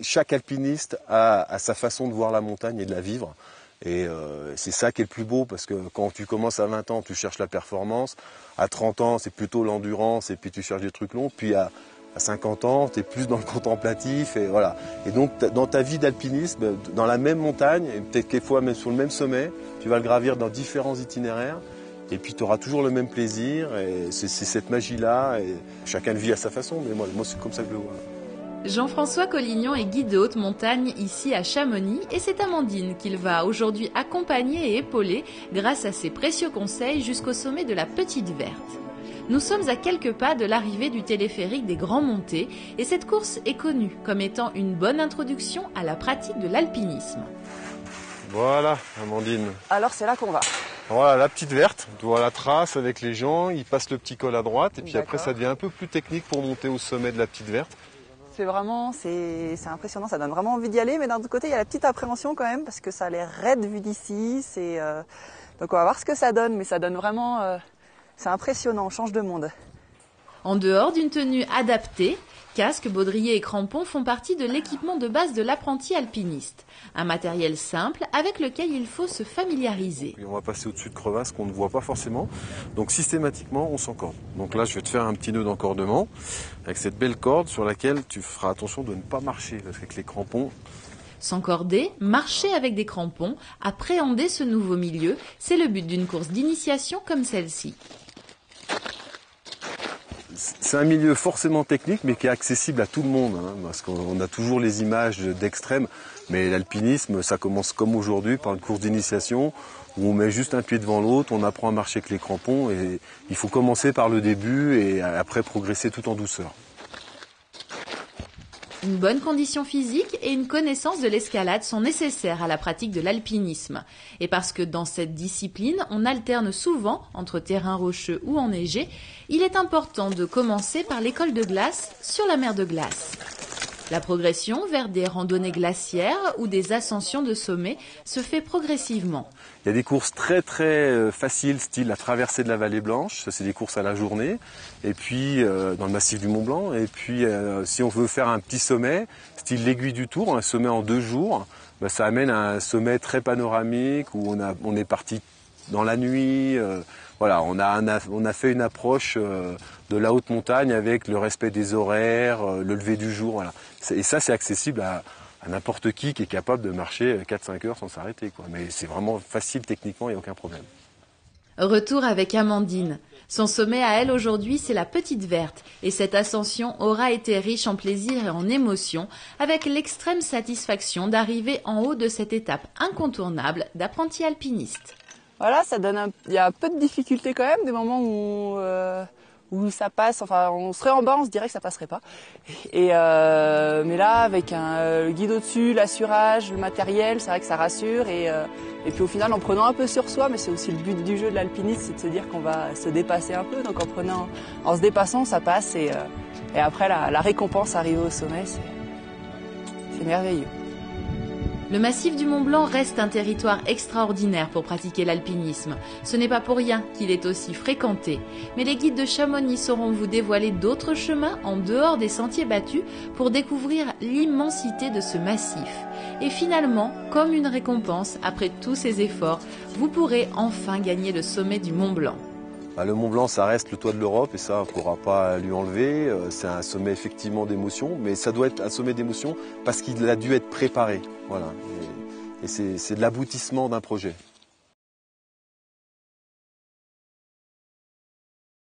Chaque alpiniste a sa façon de voir la montagne et de la vivre. Et c'est ça qui est le plus beau, parce que quand tu commences à 20 ans, tu cherches la performance. À 30 ans, c'est plutôt l'endurance et puis tu cherches des trucs longs. Puis à 50 ans, tu es plus dans le contemplatif. Et voilà. Et donc, dans ta vie d'alpinisme, dans la même montagne, et peut-être quelquefois même sur le même sommet, tu vas le gravir dans différents itinéraires. Et puis tu auras toujours le même plaisir. Et c'est cette magie-là. Et chacun le vit à sa façon, mais moi c'est comme ça que je le vois. Jean-François Collignon est guide de haute montagne ici à Chamonix et c'est Amandine qu'il va aujourd'hui accompagner et épauler grâce à ses précieux conseils jusqu'au sommet de la Petite Verte. Nous sommes à quelques pas de l'arrivée du téléphérique des Grands Montées et cette course est connue comme étant une bonne introduction à la pratique de l'alpinisme. Voilà, Amandine. Alors c'est là qu'on va. Voilà, la Petite Verte, tu vois la trace avec les gens, ils passent le petit col à droite et puis après ça devient un peu plus technique pour monter au sommet de la Petite Verte. C'est impressionnant, ça donne vraiment envie d'y aller, mais d'un autre côté il y a la petite appréhension quand même parce que ça a l'air raide vu d'ici. Donc on va voir ce que ça donne, mais ça donne vraiment, c'est impressionnant, on change de monde. En dehors d'une tenue adaptée, casque, baudrier et crampons font partie de l'équipement de base de l'apprenti alpiniste. Un matériel simple avec lequel il faut se familiariser. Et on va passer au-dessus de crevasses qu'on ne voit pas forcément. Donc systématiquement, on s'encorde. Donc là, je vais te faire un petit nœud d'encordement avec cette belle corde sur laquelle tu feras attention de ne pas marcher. Parce qu'avec les crampons... S'encorder, marcher avec des crampons, appréhender ce nouveau milieu, c'est le but d'une course d'initiation comme celle-ci. C'est un milieu forcément technique, mais qui est accessible à tout le monde, hein, parce qu'on a toujours les images d'extrême. Mais l'alpinisme, ça commence comme aujourd'hui par une course d'initiation où on met juste un pied devant l'autre, on apprend à marcher avec les crampons et il faut commencer par le début et après progresser tout en douceur. Une bonne condition physique et une connaissance de l'escalade sont nécessaires à la pratique de l'alpinisme. Et parce que dans cette discipline, on alterne souvent entre terrain rocheux ou enneigé, il est important de commencer par l'école de glace sur la mer de glace. La progression vers des randonnées glaciaires ou des ascensions de sommets se fait progressivement. Il y a des courses très faciles, style la traversée de la Vallée Blanche, ça c'est des courses à la journée, et puis dans le massif du Mont Blanc, et puis si on veut faire un petit sommet, style l'Aiguille du Tour, un sommet en 2 jours, ça amène à un sommet très panoramique où on est parti dans la nuit, voilà, on a fait une approche de la haute montagne avec le respect des horaires, le lever du jour, voilà. Et ça c'est accessible à n'importe qui est capable de marcher 4-5 heures sans s'arrêter, quoi. Mais c'est vraiment facile techniquement, il n'y a aucun problème. Retour avec Amandine. Son sommet à elle aujourd'hui, c'est la Petite Verte. Et cette ascension aura été riche en plaisir et en émotions, avec l'extrême satisfaction d'arriver en haut de cette étape incontournable d'apprenti alpiniste. Voilà, il y a un peu de difficulté quand même, des moments où ça passe, enfin on serait en bas, on se dirait que ça passerait pas. Mais là, avec le guide au-dessus, l'assurage, le matériel, c'est vrai que ça rassure. Et puis au final, en prenant un peu sur soi, mais c'est aussi le but du jeu de l'alpiniste, c'est de se dire qu'on va se dépasser un peu. Donc en se dépassant, ça passe. Et après, la récompense arrivée au sommet, c'est merveilleux. Le massif du Mont Blanc reste un territoire extraordinaire pour pratiquer l'alpinisme. Ce n'est pas pour rien qu'il est aussi fréquenté. Mais les guides de Chamonix sauront vous dévoiler d'autres chemins en dehors des sentiers battus pour découvrir l'immensité de ce massif. Et finalement, comme une récompense, après tous ces efforts, vous pourrez enfin gagner le sommet du Mont Blanc. Le Mont Blanc, ça reste le toit de l'Europe et ça, on ne pourra pas lui enlever. C'est un sommet effectivement d'émotion, mais ça doit être un sommet d'émotion parce qu'il a dû être préparé. Voilà. Et c'est l'aboutissement d'un projet.